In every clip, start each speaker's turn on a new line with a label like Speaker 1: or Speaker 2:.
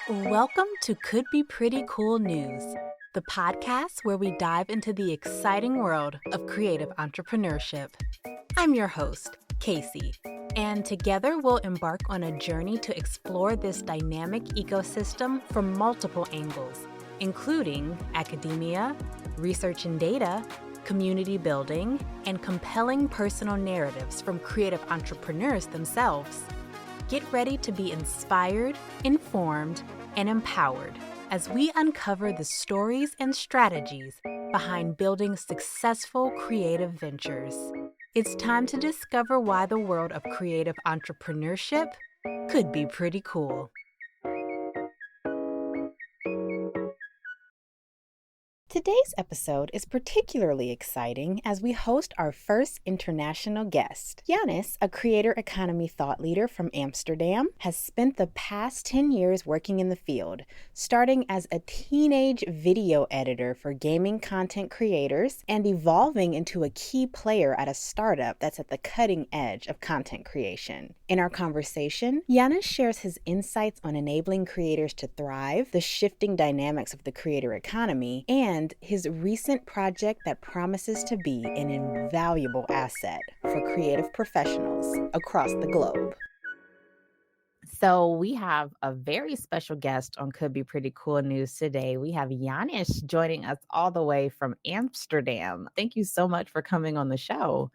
Speaker 1: Welcome to Could Be Pretty Cool News, the podcast where we dive into the exciting world of creative entrepreneurship. I'm your host, Casey, and together we'll embark on a journey to explore this dynamic ecosystem from multiple angles, including academia, research and data, community building, and compelling personal narratives from creative entrepreneurs themselves. Get ready to be inspired, informed, and empowered as we uncover the stories and strategies behind building successful creative ventures. It's time to discover why the world of creative entrepreneurship could be pretty cool. Today's episode is particularly exciting as we host our first international guest. Janis, a creator economy thought leader from Amsterdam, has spent the past 10 years working in the field, starting as a teenage video editor for gaming content creators and evolving into a key player at a startup that's at the cutting edge of content creation. In our conversation, Janis shares his insights on enabling creators to thrive, the shifting dynamics of the creator economy, and his recent project that promises to be an invaluable asset for creative professionals across the globe. So we have a very special guest on Could Be Pretty Cool News today. We have Janis joining us all the way from Amsterdam. Thank you so much for coming on the show.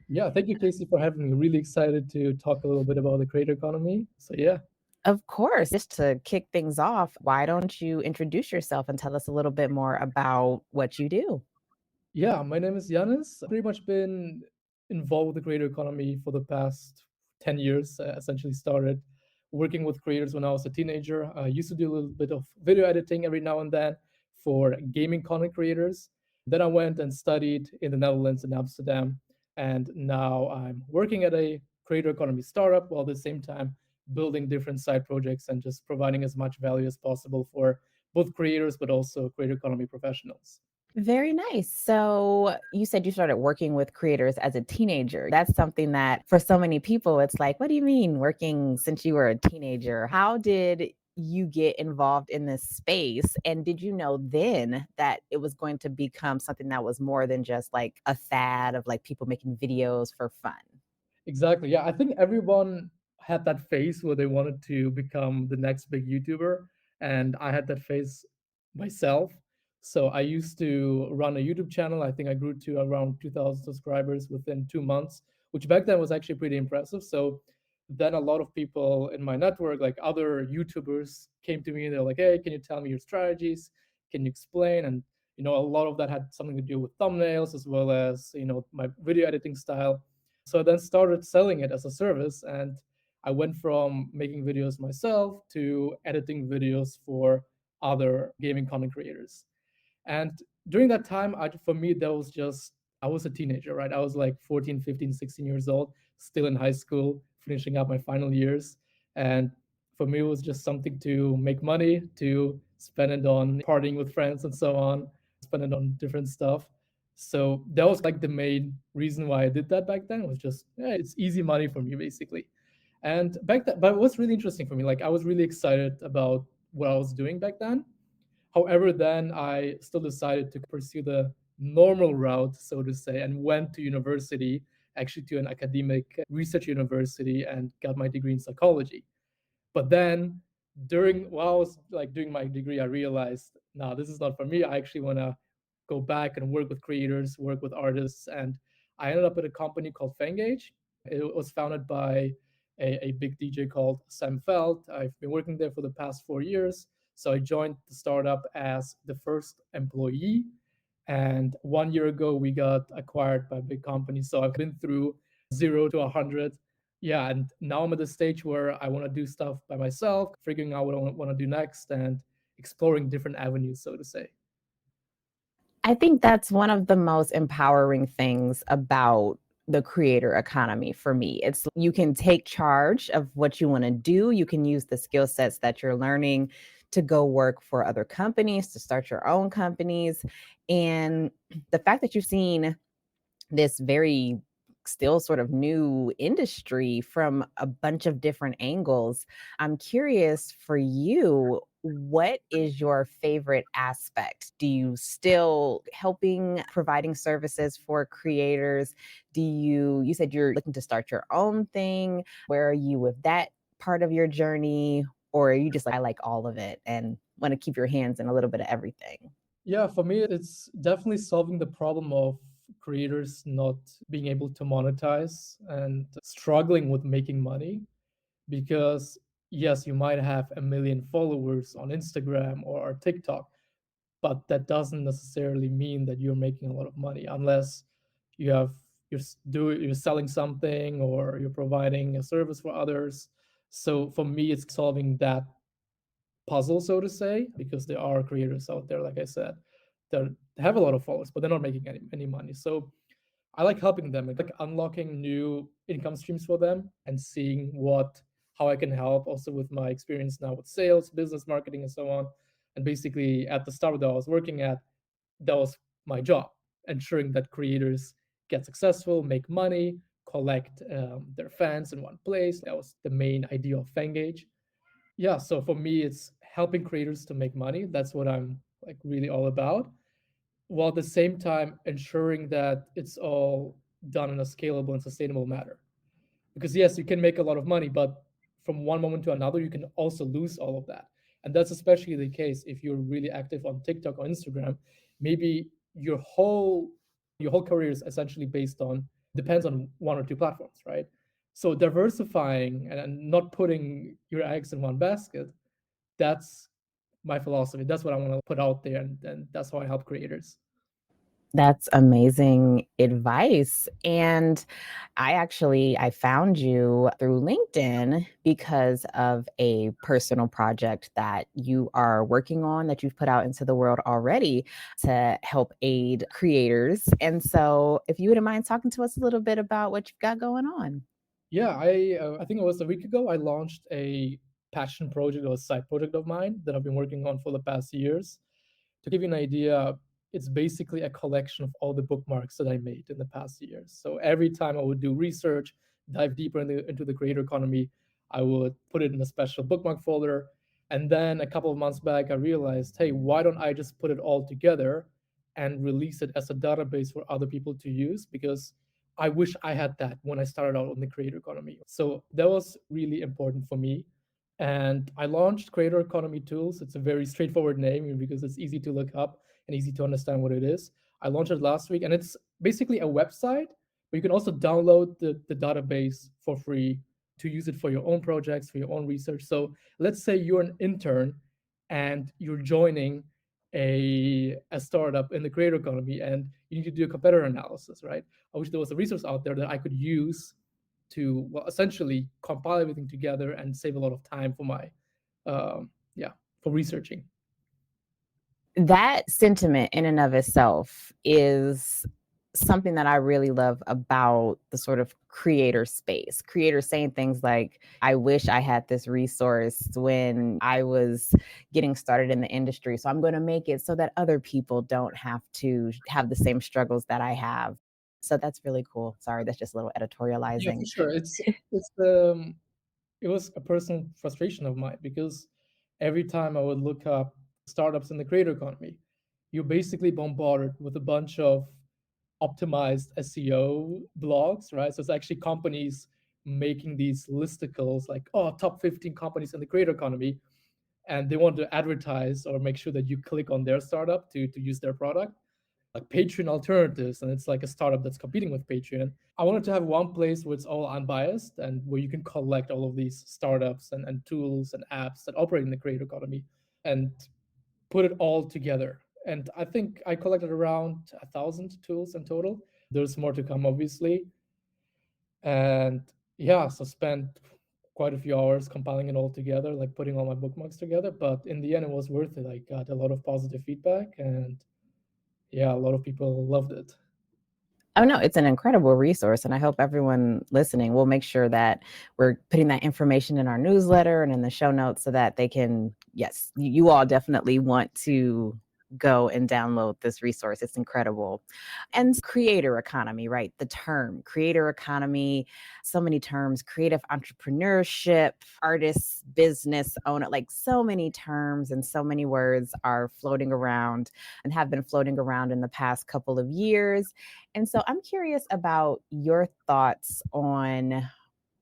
Speaker 2: Yeah, thank you, Casey, for having me. Really excited to talk a little bit about the creator economy. So, yeah.
Speaker 1: Of course. Just to kick things off, why don't you introduce yourself and tell us a little bit more about what you do?
Speaker 2: Yeah, my name is Janis. I've pretty much been involved with the creator economy for the past 10 years. I essentially started working with creators when I was a teenager. I used to do a little bit of video editing every now and then for gaming content creators. Then I went and studied in the Netherlands in Amsterdam. And now I'm working at a creator economy startup while at the same time building different side projects and just providing as much value as possible for both creators, but also creator economy professionals.
Speaker 1: Very nice. So you said you started working with creators as a teenager. That's something that for so many people, it's like, what do you mean working since you were a teenager? How did you get involved in this space? And did you know then that it was going to become something that was more than just like a fad of like people making videos for fun?
Speaker 2: Exactly. Yeah, I think everyone had that phase where they wanted to become the next big YouTuber, and I had that phase myself. So I used to run a YouTube channel. I think I grew to around 2,000 subscribers within 2 months, which back then was actually pretty impressive. So then a lot of people in my network, like other YouTubers, came to me and they're like, "Hey, can you tell me your strategies? Can you explain?" And a lot of that had something to do with thumbnails as well as my video editing style. So I then started selling it as a service, and I went from making videos myself to editing videos for other gaming content creators. And during that time, for me, that was just, I was a teenager, right? I was like 14, 15, 16 years old, still in high school, finishing up my final years. And for me, it was just something to make money, to spend it on partying with friends and so on, spend it on different stuff. So that was like the main reason why I did that back then. It was just, yeah, it's easy money for me, basically. And back then, but it was really interesting for me. Like, I was really excited about what I was doing back then. However, then I still decided to pursue the normal route, so to say, and went to university, actually to an academic research university, and got my degree in psychology. But then while I was like doing my degree, I realized, no, this is not for me. I actually want to go back and work with creators, work with artists. And I ended up at a company called Fangage. It was founded by a big DJ called Sam Feld. I've been working there for the past 4 years. So I joined the startup as the first employee. And 1 year ago, we got acquired by a big company. So I've been through 0 to 100. Yeah, and now I'm at the stage where I want to do stuff by myself, figuring out what I want to do next, and exploring different avenues, so to say.
Speaker 1: I think that's one of the most empowering things about the creator economy for me. It's you can take charge of what you want to do. You can use the skill sets that you're learning to go work for other companies, to start your own companies. And the fact that you've seen this very still sort of new industry from a bunch of different angles. I'm curious for you, what is your favorite aspect? Do you still helping providing services for creators? You said you're looking to start your own thing. Where are you with that part of your journey? Or are you just like, I like all of it and want to keep your hands in a little bit of everything?
Speaker 2: Yeah, for me, it's definitely solving the problem of creators not being able to monetize and struggling with making money. Because, yes, you might have a million followers on Instagram or TikTok, but that doesn't necessarily mean that you're making a lot of money unless you have you're selling something or you're providing a service for others. So for me, it's solving that puzzle, so to say, because there are creators out there, like I said, that have a lot of followers, but they're not making any money. So I like helping them, like unlocking new income streams for them and seeing how I can help also with my experience now with sales, business marketing, and so on. And basically, at the start that I was working at, that was my job, ensuring that creators get successful, make money, collect their fans in one place. That was the main idea of Fangage. Yeah, so for me, it's helping creators to make money. That's what I'm like really all about, while at the same time ensuring that it's all done in a scalable and sustainable manner. Because yes, you can make a lot of money, but from one moment to another, you can also lose all of that. And that's especially the case if you're really active on TikTok or Instagram. Maybe your whole career is essentially based on depends on one or two platforms, right? So diversifying and not putting your eggs in one basket, that's my philosophy. That's what I want to put out there, and that's how I help creators.
Speaker 1: That's amazing advice. And I found you through LinkedIn because of a personal project that you are working on that you've put out into the world already to help aid creators. And so if you wouldn't mind talking to us a little bit about what you've got going on.
Speaker 2: Yeah, I think it was a week ago. I launched a passion project or a side project of mine that I've been working on for the past years. To give you an idea, it's basically a collection of all the bookmarks that I made in the past years. So every time I would do research, dive deeper into the creator economy, I would put it in a special bookmark folder. And then a couple of months back, I realized, hey, why don't I just put it all together and release it as a database for other people to use? Because I wish I had that when I started out on the creator economy. So that was really important for me. And I launched Creator Economy Tools. It's a very straightforward name because it's easy to look up and easy to understand what it is. I launched it last week, and it's basically a website, but you can also download the database for free to use it for your own projects, for your own research. So let's say you're an intern and you're joining a startup in the creator economy and you need to do a competitor analysis, right? I wish there was a resource out there that I could use to, well, essentially compile everything together and save a lot of time for my yeah, for researching.
Speaker 1: That sentiment in and of itself is something that I really love about the sort of creator space. Creators saying things like, I wish I had this resource when I was getting started in the industry. So I'm going to make it so that other people don't have to have the same struggles that I have. So that's really cool. Sorry, that's just a little
Speaker 2: Yeah, for
Speaker 1: editorializing.
Speaker 2: sure. It's it was a personal frustration of mine because every time I would look up startups in the creator economy, you're basically bombarded with a bunch of optimized SEO blogs, right? So it's actually companies making these listicles like, oh, top 15 companies in the creator economy. And they want to advertise or make sure that you click on their startup to use their product, like Patreon alternatives. And it's like a startup that's competing with Patreon. I wanted to have one place where it's all unbiased and where you can collect all of these startups and tools and apps that operate in the creator economy and put it all together. And I think I collected around 1,000 tools in total. There's more to come, obviously. And yeah, so spent quite a few hours compiling it all together, like putting all my bookmarks together. But in the end, it was worth it. I got a lot of positive feedback, and yeah, a lot of people loved it.
Speaker 1: Oh, no, it's an incredible resource, and I hope everyone listening will make sure that we're putting that information in our newsletter and in the show notes so that they can, yes, you all definitely want to go and download this resource. It's incredible. And creator economy, right? The term creator economy, so many terms, creative entrepreneurship, artists, business owner, like so many terms and so many words are floating around and have been floating around in the past couple of years. And so I'm curious about your thoughts on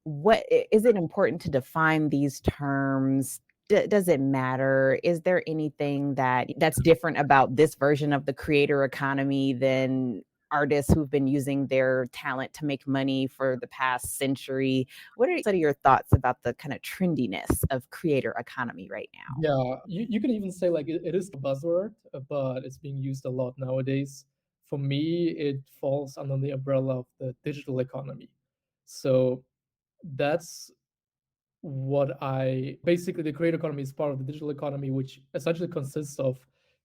Speaker 1: what is it important to define these terms? Does it matter? Is there anything that's different about this version of the creator economy than artists who've been using their talent to make money for the past century? What are some of your thoughts about the kind of trendiness of creator economy right now?
Speaker 2: Yeah, you can even say like it is a buzzword, but it's being used a lot nowadays. For me, it falls under the umbrella of the digital economy. So that's what I basically, the creator economy is part of the digital economy, which essentially consists of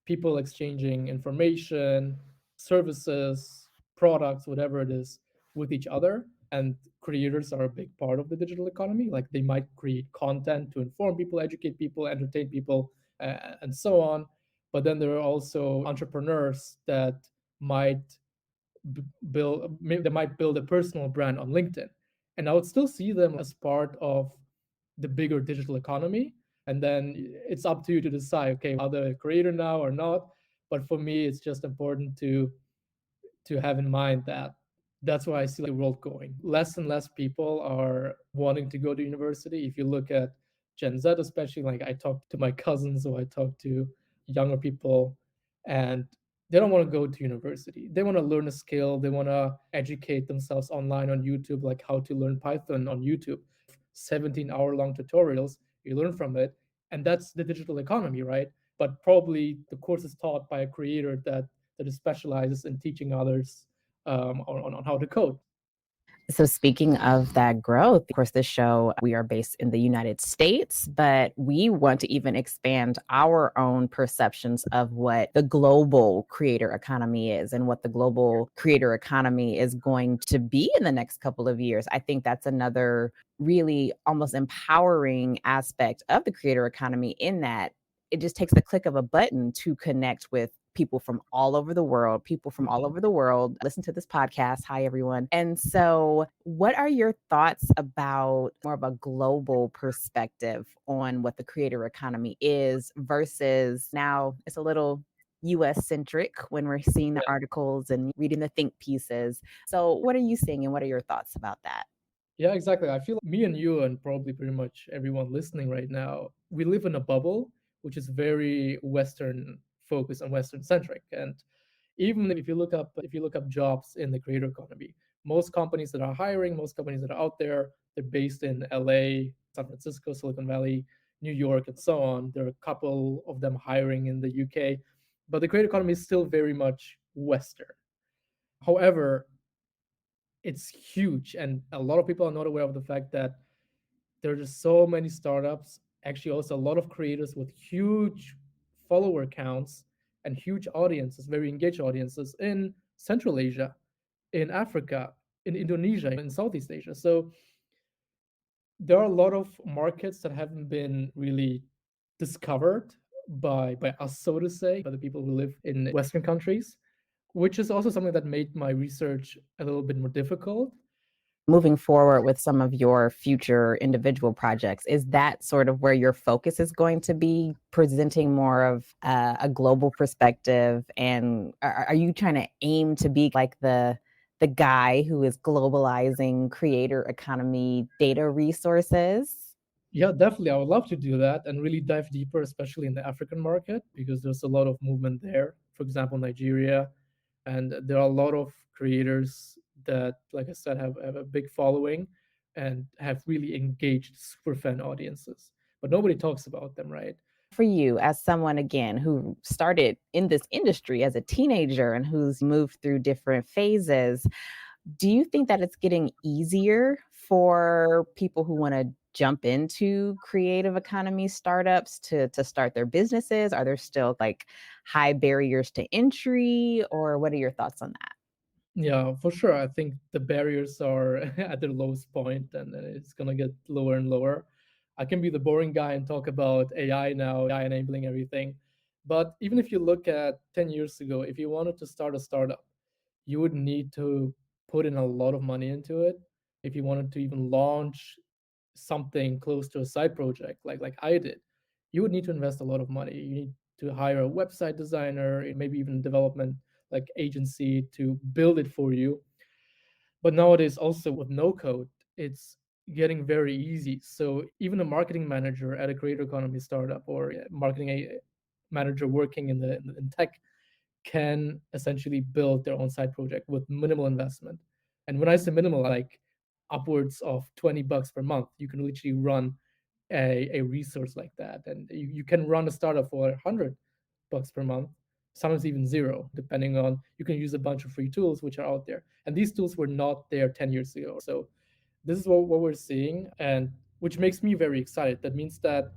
Speaker 2: people exchanging information, services, products, whatever it is, with each other. And creators are a big part of the digital economy. Like they might create content to inform people, educate people, entertain people, and so on. But then there are also entrepreneurs that might build, maybe they might build a personal brand on LinkedIn, and I would still see them as part of the bigger digital economy. And then it's up to you to decide, okay, are they a creator now or not? But for me, it's just important to have in mind that that's where I see the world going. Less and less people are wanting to go to university. If you look at Gen Z, especially, like I talk to my cousins or I talk to younger people, and they don't want to go to university. They want to learn a skill. They want to educate themselves online on YouTube, like how to learn Python on YouTube. 17-hour long tutorials, you learn from it. And that's the digital economy, right? But probably the course is taught by a creator that specializes in teaching others on how to code.
Speaker 1: So, speaking of that growth, of course, this show, we are based in the United States, but we want to even expand our own perceptions of what the global creator economy is and what the global creator economy is going to be in the next couple of years. I think that's another really almost empowering aspect of the creator economy, in that it just takes the click of a button to connect with people from all over the world. People from all over the world listen to this podcast. Hi, everyone. And so, what are your thoughts about more of a global perspective on what the creator economy is versus now it's a little US centric when we're seeing the
Speaker 2: Yeah.
Speaker 1: articles and reading the think pieces. So, what are you seeing and what are your thoughts about that?
Speaker 2: Yeah, exactly. I feel like me and you and probably pretty much everyone listening right now, we live in a bubble which is very Western focused and Western centric. And even if you look up jobs in the creator economy, most companies that are hiring, most companies that are out there, they're based in LA, San Francisco, Silicon Valley, New York, and so on. There are a couple of them hiring in the UK, but the creator economy is still very much Western. However, it's huge, and a lot of people are not aware of the fact that there are just so many startups, actually also a lot of creators with huge follower counts and huge audiences, very engaged audiences in Central Asia, in Africa, in Indonesia, in Southeast Asia. So there are a lot of markets that haven't been really discovered by us, so to say, by the people who live in Western countries, which is also something that made my research a little bit more difficult.
Speaker 1: Moving forward with some of your future individual projects, is that sort of where your focus is going to be, presenting more of a global perspective? And are you trying to aim to be like the guy who is globalizing creator economy data resources?
Speaker 2: Yeah, definitely. I would love to do that and really dive deeper, especially in the African market, because there's a lot of movement there. For example, Nigeria, and there are a lot of creators that, like I said, have a big following and have really engaged super fan audiences. But nobody talks about them, right?
Speaker 1: For you, as someone again who started in this industry as a teenager and who's moved through different phases, do you think that it's getting easier for people who want to jump into creative economy startups to start their businesses? Are there still like high barriers to entry, or what are your thoughts on that?
Speaker 2: Yeah, for sure. I think the barriers are at their lowest point, and then it's gonna get lower and lower. I can be the boring guy and talk about AI now, AI enabling everything, But even if you look at 10 years ago, if you wanted to start a startup, you would need to put in a lot of money into it. If you wanted to even launch something close to a side project like I did, you would need to invest a lot of money. You need to hire a website designer, maybe even development like agency to build it for you. But nowadays, also with no code, it's getting very easy. So even a marketing manager at a creator economy startup or a marketing manager working in tech can essentially build their own side project with minimal investment. And when I say minimal, like upwards of $20 per month, you can literally run a resource like that. And you can run a startup for $100 per month, sometimes even zero, depending on, you can use a bunch of free tools which are out there. And these tools were not there 10 years ago. So this is what we're seeing, and which makes me very excited. That means that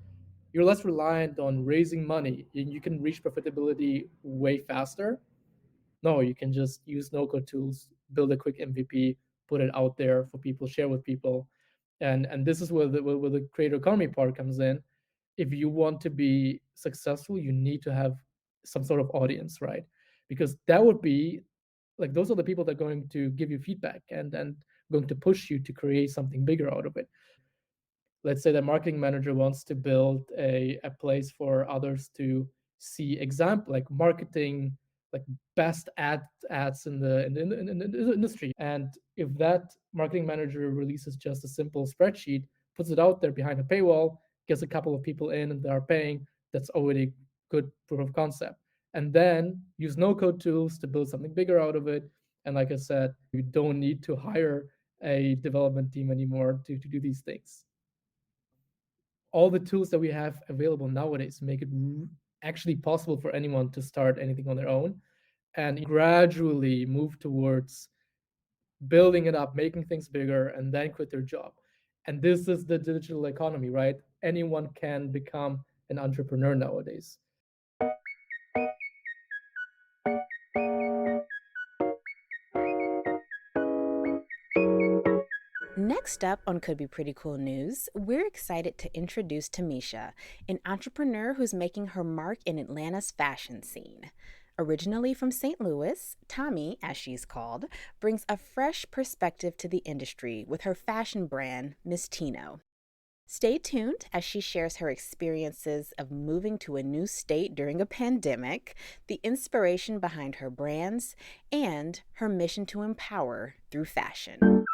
Speaker 2: you're less reliant on raising money and you can reach profitability way faster. No, you can just use no code tools, build a quick MVP, put it out there for people, share with people. And this is where the creator economy part comes in. If you want to be successful, you need to have some sort of audience, right? Because that would be like, those are the people that are going to give you feedback and going to push you to create something bigger out of it. Let's say the marketing manager wants to build a place for others to see example like marketing, like best ads in the industry. And if that marketing manager releases just a simple spreadsheet, puts it out there behind a paywall, gets a couple of people in and they are paying, that's already good proof of concept. And then use no code tools to build something bigger out of it. And like I said, you don't need to hire a development team anymore to do these things. All the tools that we have available nowadays make it actually possible for anyone to start anything on their own and gradually move towards building it up, making things bigger, and then quit their job. And this is the digital economy, right? Anyone can become an entrepreneur nowadays.
Speaker 1: Next up on Could Be Pretty Cool News, we're excited to introduce Tamisha, an entrepreneur who's making her mark in Atlanta's fashion scene. Originally from St. Louis, Tommy, as she's called, brings a fresh perspective to the industry with her fashion brand, Miss Tino. Stay tuned as she shares her experiences of moving to a new state during a pandemic, the inspiration behind her brands, and her mission to empower through fashion.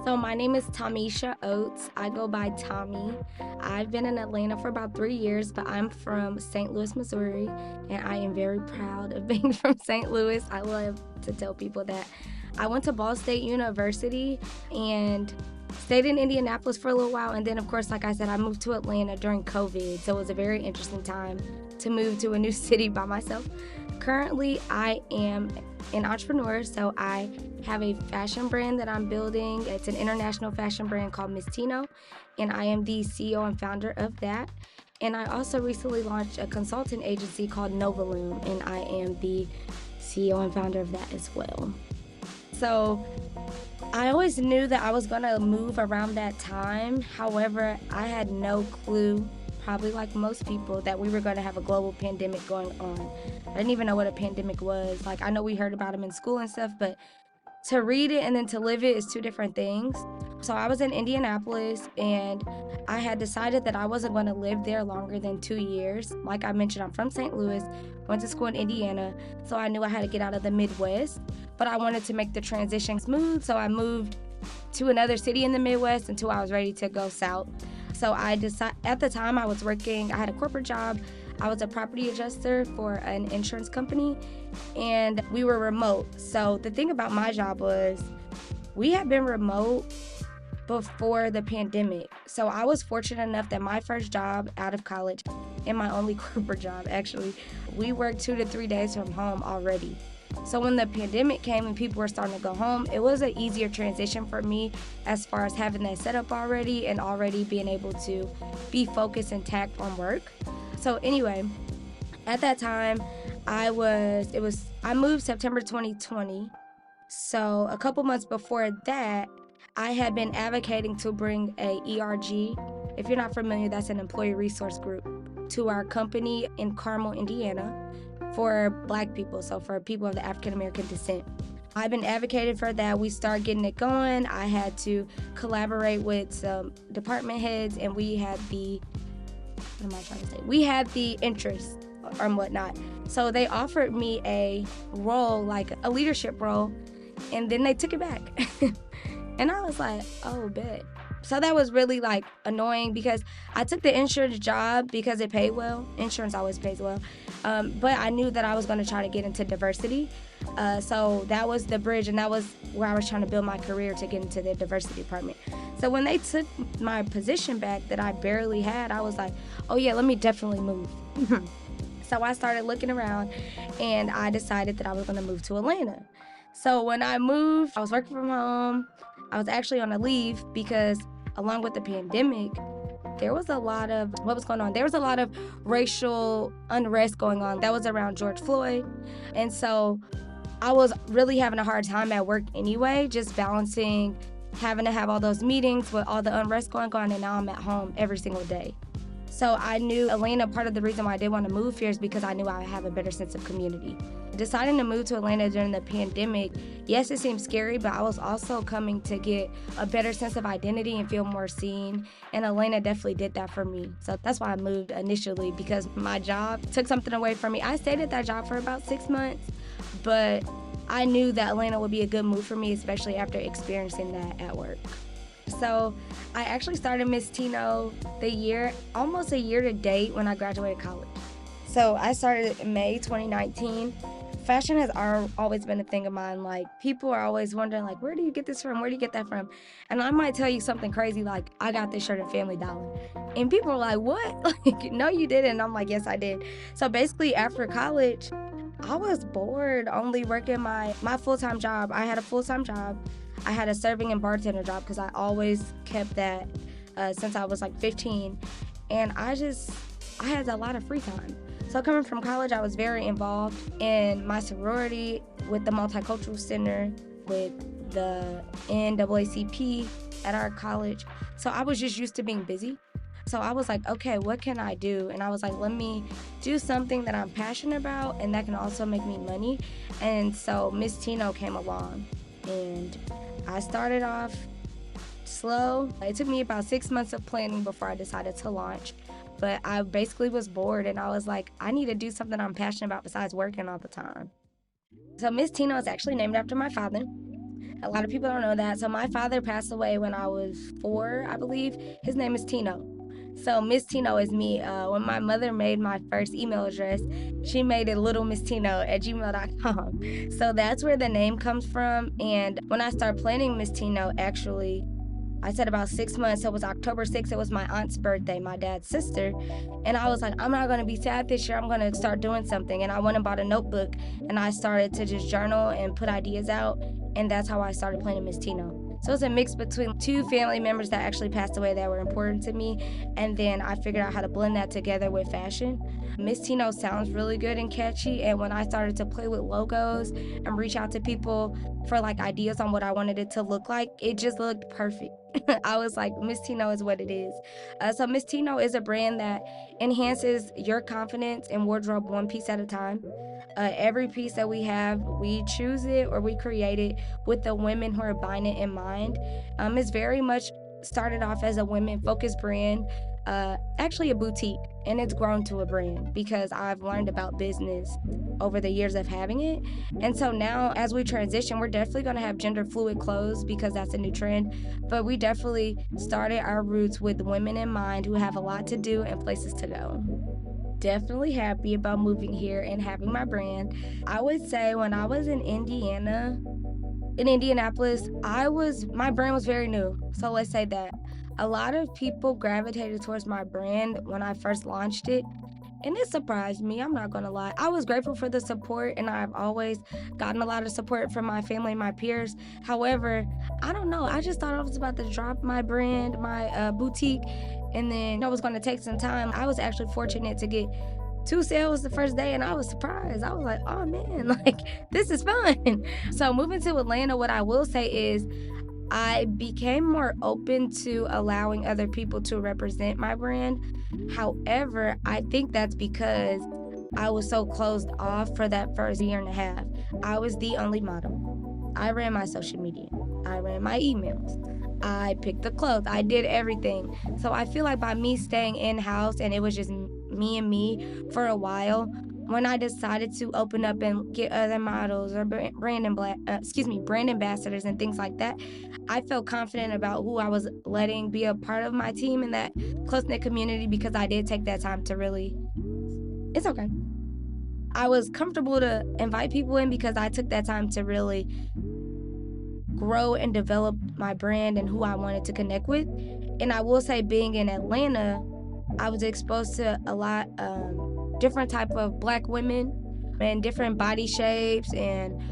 Speaker 3: So my name is Tamisha Oates. I go by Tommy. I've been in Atlanta for about 3 years, but I'm from St. Louis, Missouri, and I am very proud of being from St. Louis. I love to tell people that. I went to Ball State University and stayed in Indianapolis for a little while, and then of course, like I said, I moved to Atlanta during COVID, so it was a very interesting time to move to a new city by myself. Currently, I am an entrepreneur, so I have a fashion brand that I'm building. It's an international fashion brand called Miss Tino, and I am the CEO and founder of that. And I also recently launched a consulting agency called Novaloom, and I am the CEO and founder of that as well. So I always knew that I was going to move around that time. However, I had no clue, probably like most people, that we were going to have a global pandemic going on. I didn't even know what a pandemic was. Like, I know we heard about them in school and stuff, but to read it and then to live it is two different things. So I was in Indianapolis, and I had decided that I wasn't going to live there longer than 2 years. Like I mentioned, I'm from St. Louis, went to school in Indiana, so I knew I had to get out of the Midwest, but I wanted to make the transition smooth, so I moved to another city in the Midwest until I was ready to go south. So I decided, at the time I was working, I had a corporate job. I was a property adjuster for an insurance company, and we were remote. So the thing about my job was we had been remote before the pandemic. So I was fortunate enough that my first job out of college, and my only corporate job actually, we worked 2 to 3 days from home already. So when the pandemic came and people were starting to go home, it was an easier transition for me as far as having that set up already and already being able to be focused and tacked on work. So anyway, at that time, I moved September 2020. So a couple months before that, I had been advocating to bring a ERG If you're not familiar, that's an employee resource group to our company in Carmel, Indiana, for Black people, so for people of the African American descent. I've been advocating for that. We started getting it going. I had to collaborate with some department heads, and we had the interest or whatnot. So they offered me a role, like a leadership role, and then they took it back. And I was like, oh, bet. So that was really like annoying because I took the insurance job because it paid well. Insurance always pays well. But I knew that I was going to try to get into diversity. So that was the bridge, and that was where I was trying to build my career to get into the diversity department. So when they took my position back that I barely had, I was like, oh yeah, let me definitely move. So I started looking around, and I decided that I was going to move to Atlanta. So when I moved, I was working from home. I was actually on a leave because along with the pandemic, there was a lot of, what was going on? There was a lot of racial unrest going on. That was around George Floyd. And so I was really having a hard time at work anyway, just balancing having to have all those meetings with all the unrest going on, and now I'm at home every single day. So I knew Atlanta, part of the reason why I did want to move here is because I knew I would have a better sense of community. Deciding to move to Atlanta during the pandemic, yes, it seemed scary, but I was also coming to get a better sense of identity and feel more seen. And Atlanta definitely did that for me. So that's why I moved initially, because my job took something away from me. I stayed at that job for about 6 months, but I knew that Atlanta would be a good move for me, especially after experiencing that at work. So I actually started Miss Tino almost a year to date when I graduated college. So I started in May 2019. Fashion has always been a thing of mine. Like, people are always wondering, like, where do you get this from? Where do you get that from? And I might tell you something crazy, like, I got this shirt at Family Dollar. And people are like, what? Like, no, you didn't. And I'm like, yes, I did. So basically, after college, I was bored only working my full-time job. I had a full-time job. I had a serving and bartender job because I always kept that since I was like 15. And I had a lot of free time. So coming from college, I was very involved in my sorority, with the Multicultural Center, with the NAACP at our college. So I was just used to being busy. So I was like, okay, what can I do? And I was like, let me do something that I'm passionate about and that can also make me money. And so Miss Tino came along, and I started off slow. It took me about 6 months of planning before I decided to launch. But I basically was bored, and I was like, I need to do something I'm passionate about besides working all the time. So Miss Tino is actually named after my father. A lot of people don't know that. So my father passed away when I was 4, I believe. His name is Tino. So Miss Tino is me. When my mother made my first email address, she made it littlemistino@gmail.com. So that's where the name comes from. And when I started planning Miss Tino, actually, I said about 6 months. So it was October 6th. It was my aunt's birthday, my dad's sister. And I was like, I'm not going to be sad this year. I'm going to start doing something. And I went and bought a notebook, and I started to just journal and put ideas out. And that's how I started planning Miss Tino. So it's a mix between 2 family members that actually passed away that were important to me. And then I figured out how to blend that together with fashion. Miss Tino sounds really good and catchy. And when I started to play with logos and reach out to people for like ideas on what I wanted it to look like, it just looked perfect. I was like, Miss Tino is what it is. So Miss Tino is a brand that enhances your confidence in wardrobe one piece at a time. Every piece that we have, we choose it or we create it with the women who are buying it in mind. It's very much started off as a women-focused brand, actually a boutique, and it's grown to a brand because I've learned about business over the years of having it. And so now as we transition, we're definitely going to have gender fluid clothes because that's a new trend, but we definitely started our roots with women in mind who have a lot to do and places to go. Definitely happy about moving here and having my brand. I would say when I was in Indianapolis, my brand was very new. So let's say that a lot of people gravitated towards my brand when I first launched it. And it surprised me, I'm not gonna lie. I was grateful for the support, and I've always gotten a lot of support from my family and my peers. However, I don't know, I just thought I was about to drop my brand, my boutique, and then I was gonna take some time. I was actually fortunate to get 2 sales the first day, and I was surprised. I was like, oh man, like, this is fun. So moving to Atlanta, what I will say is, I became more open to allowing other people to represent my brand. However, I think that's because I was so closed off for that first year and a half. I was the only model. I ran my social media. I ran my emails. I picked the clothes. I did everything. So I feel like by me staying in-house and it was just me and me for a while, when I decided to open up and get other models or brand ambassadors and things like that, I felt confident about who I was letting be a part of my team in that close-knit community because I did take that time to really, it's okay. I was comfortable to invite people in because I took that time to really grow and develop my brand and who I wanted to connect with. And I will say, being in Atlanta, I was exposed to a lot different type of Black women and different body shapes and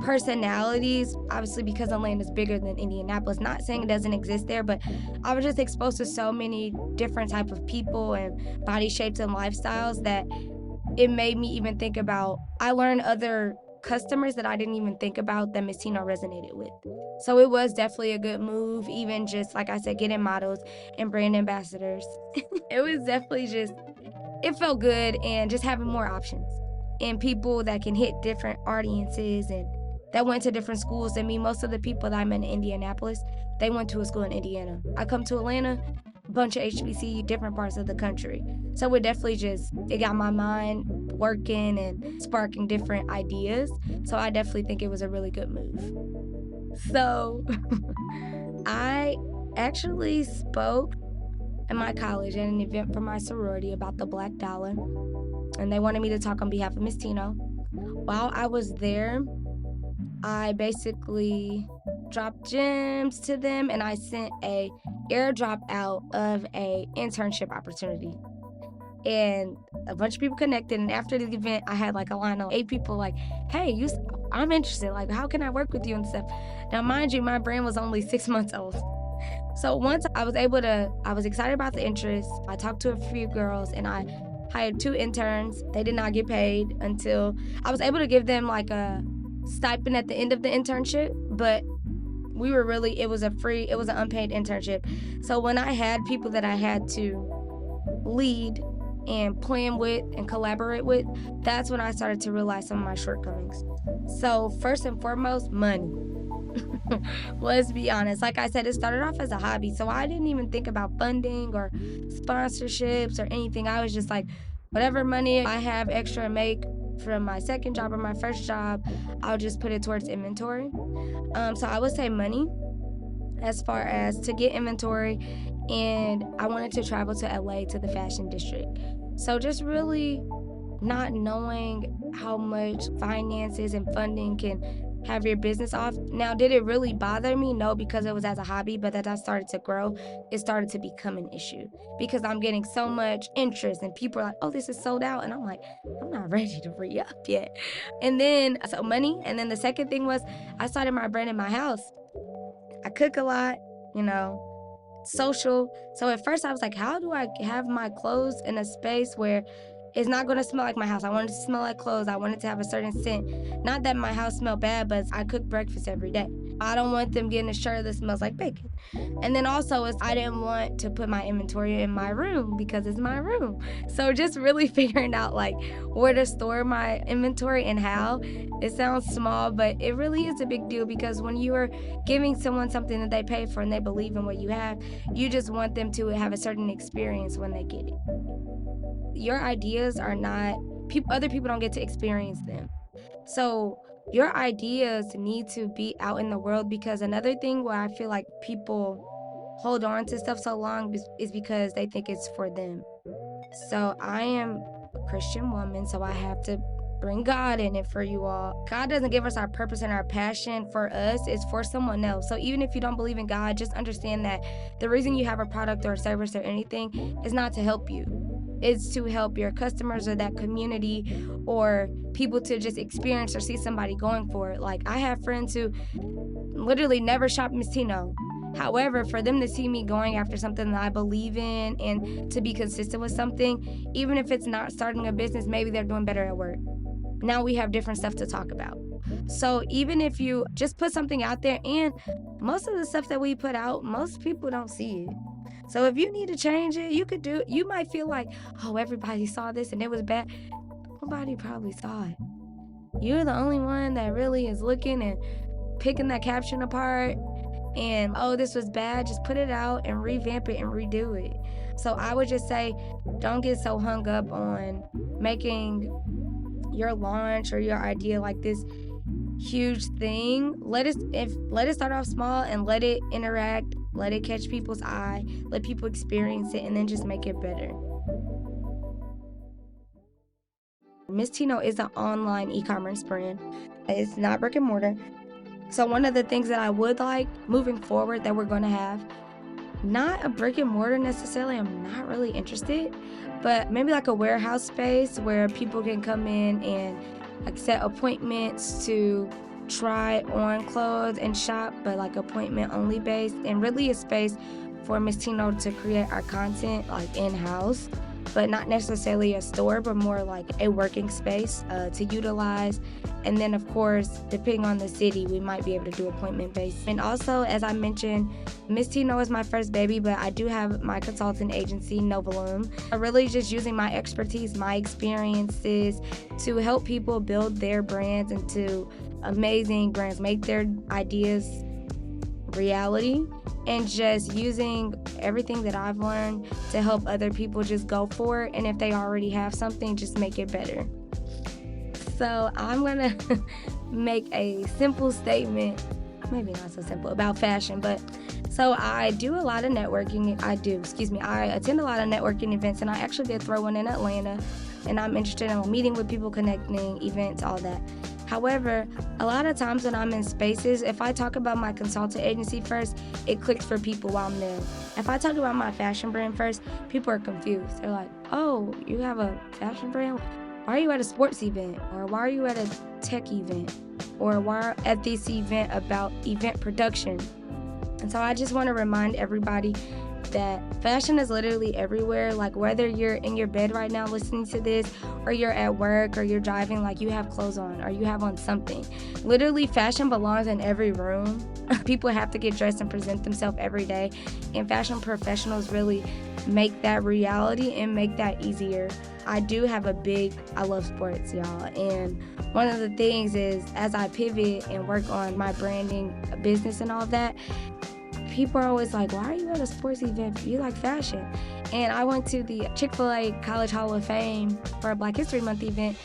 Speaker 3: personalities, obviously because Atlanta's bigger than Indianapolis. Not saying it doesn't exist there, but I was just exposed to so many different type of people and body shapes and lifestyles that it made me even think about, I learned other customers that I didn't even think about that Miss Tino resonated with. So it was definitely a good move, even just, like I said, getting models and brand ambassadors. It was definitely just, it felt good, and just having more options and people that can hit different audiences and that went to different schools than me. Most of the people that I met in Indianapolis, they went to a school in Indiana. I come to Atlanta, a bunch of HBC, different parts of the country. So it definitely just, it got my mind working and sparking different ideas. So I definitely think it was a really good move. So I actually spoke in my college at an event for my sorority about the Black Dollar, and they wanted me to talk on behalf of Miss Tino. While I was there, I basically dropped gems to them, and I sent a airdrop out of a internship opportunity. And a bunch of people connected, and after the event, I had like a line of 8 people like, hey, I'm interested, like, how can I work with you and stuff. Now, mind you, my brand was only 6 months old. So once I was excited about the interest. I talked to a few girls, and I hired 2 interns. They did not get paid until I was able to give them like a stipend at the end of the internship, but it was an unpaid internship. So when I had people that I had to lead and plan with and collaborate with, that's when I started to realize some of my shortcomings. So first and foremost, money. Let's be honest. Like I said, it started off as a hobby, so I didn't even think about funding or sponsorships or anything. I was just like, whatever money I have extra to make from my second job or my first job, I'll just put it towards inventory. So I would say money as far as to get inventory, and I wanted to travel to LA to the fashion district. So just really not knowing how much finances and funding can have your business off. Now, did it really bother me? No, because it was as a hobby, but as I started to grow, it started to become an issue because I'm getting so much interest and people are like, oh, this is sold out. And I'm like, I'm not ready to re-up yet. And then, so money. And then the second thing was I started my brand in my house. I cook a lot, social. So at first I was like, how do I have my clothes in a space where it's not going to smell like my house? I wanted to smell like clothes. I wanted to have a certain scent. Not that my house smelled bad, but I cook breakfast every day. I don't want them getting a shirt that smells like bacon. And then also I didn't want to put my inventory in my room because it's my room. So just really figuring out like where to store my inventory and how. It sounds small, but it really is a big deal because when you are giving someone something that they pay for and they believe in what you have, you just want them to have a certain experience when they get it. Your ideas are not, other people don't get to experience them. So your ideas need to be out in the world, because another thing where I feel like people hold on to stuff so long is because they think it's for them. So I am a Christian woman, so I have to bring God in it for you all. God doesn't give us our purpose and our passion for us, it's for someone else. So even if you don't believe in God, just understand that the reason you have a product or a service or anything is not to help you. It's to help your customers or that community or people to just experience or see somebody going for it. Like I have friends who literally never shop Miss Tino. However, for them to see me going after something that I believe in and to be consistent with something, even if it's not starting a business, maybe they're doing better at work. Now we have different stuff to talk about. So even if you just put something out there, and most of the stuff that we put out, most people don't see it. So if you need to change it, you could do it. You might feel like, oh, everybody saw this and it was bad. Nobody probably saw it. You're the only one that really is looking and picking that caption apart and, oh, this was bad. Just put it out and revamp it and redo it. So I would just say, don't get so hung up on making your launch or your idea like this huge thing. Let it start off small and let it interact, let it catch people's eye, let people experience it, and then just make it better. Miss Tino is an online e-commerce brand. It's not brick and mortar. So one of the things that I would like moving forward that we're going to have, not a brick and mortar necessarily, I'm not really interested, but maybe like a warehouse space where people can come in and like set appointments to try on clothes and shop, but like appointment only based, and really a space for Miss Tino to create our content like in-house, but not necessarily a store, but more like a working space to utilize. And then of course, depending on the city, we might be able to do appointment based. And also, as I mentioned, Miss Tino is my first baby, but I do have my consulting agency, Novolume. I'm really just using my expertise, my experiences to help people build their brands into amazing brands, make their ideas reality, and just using everything that I've learned to help other people just go for it. And if they already have something, just make it better. So I'm gonna make a simple statement, maybe not so simple, about fashion, but so I do a lot of networking. I attend a lot of networking events, and I actually did throw one in Atlanta, and I'm interested in meeting with people, connecting, events, all that. However, a lot of times when I'm in spaces, if I talk about my consulting agency first, it clicks for people while I'm there. If I talk about my fashion brand first, people are confused. They're like, oh, you have a fashion brand? Why are you at a sports event? Or why are you at a tech event? Or why at this event about event production? And so I just want to remind everybody that fashion is literally everywhere. Like whether you're in your bed right now listening to this, or you're at work, or you're driving, like you have clothes on, or you have on something. Literally, fashion belongs in every room. People have to get dressed and present themselves every day, and fashion professionals really make that reality and make that easier. I love sports, y'all, and one of the things is, as I pivot and work on my branding business and all that, people are always like, why are you at a sports event? You like fashion. And I went to the Chick-fil-A College Hall of Fame for a Black History Month event,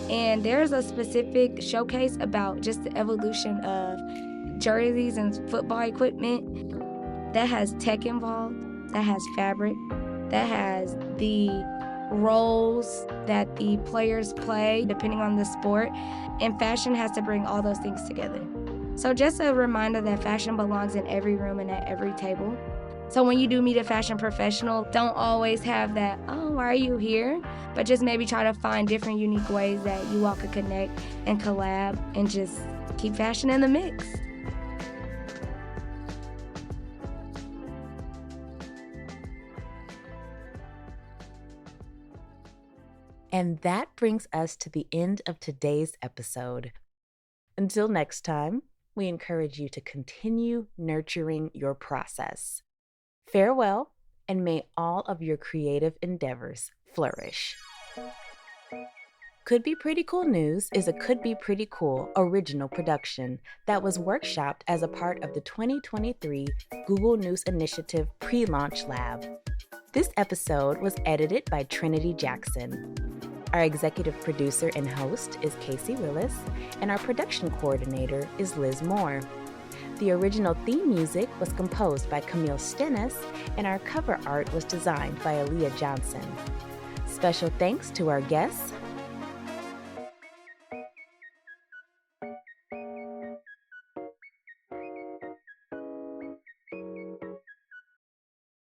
Speaker 3: and there's a specific showcase about just the evolution of jerseys and football equipment that has tech involved, that has fabric, that has the roles that the players play depending on the sport, and fashion has to bring all those things together. So just a reminder that fashion belongs in every room and at every table. So when you do meet a fashion professional, don't always have that, oh, why are you here? But just maybe try to find different unique ways that you all could connect and collab and just keep fashion in the mix.
Speaker 1: And that brings us to the end of today's episode. Until next time, we encourage you to continue nurturing your process. Farewell, and may all of your creative endeavors flourish. Could Be Pretty Cool News is a Could Be Pretty Cool original production that was workshopped as a part of the 2023 Google News Initiative Pre-Launch Lab. This episode was edited by Trinity Jackson. Our executive producer and host is Casey Willis, and our production coordinator is Liz Moore. The original theme music was composed by Camille Stennis, and our cover art was designed by Aaliyah Johnson. Special thanks to our guests,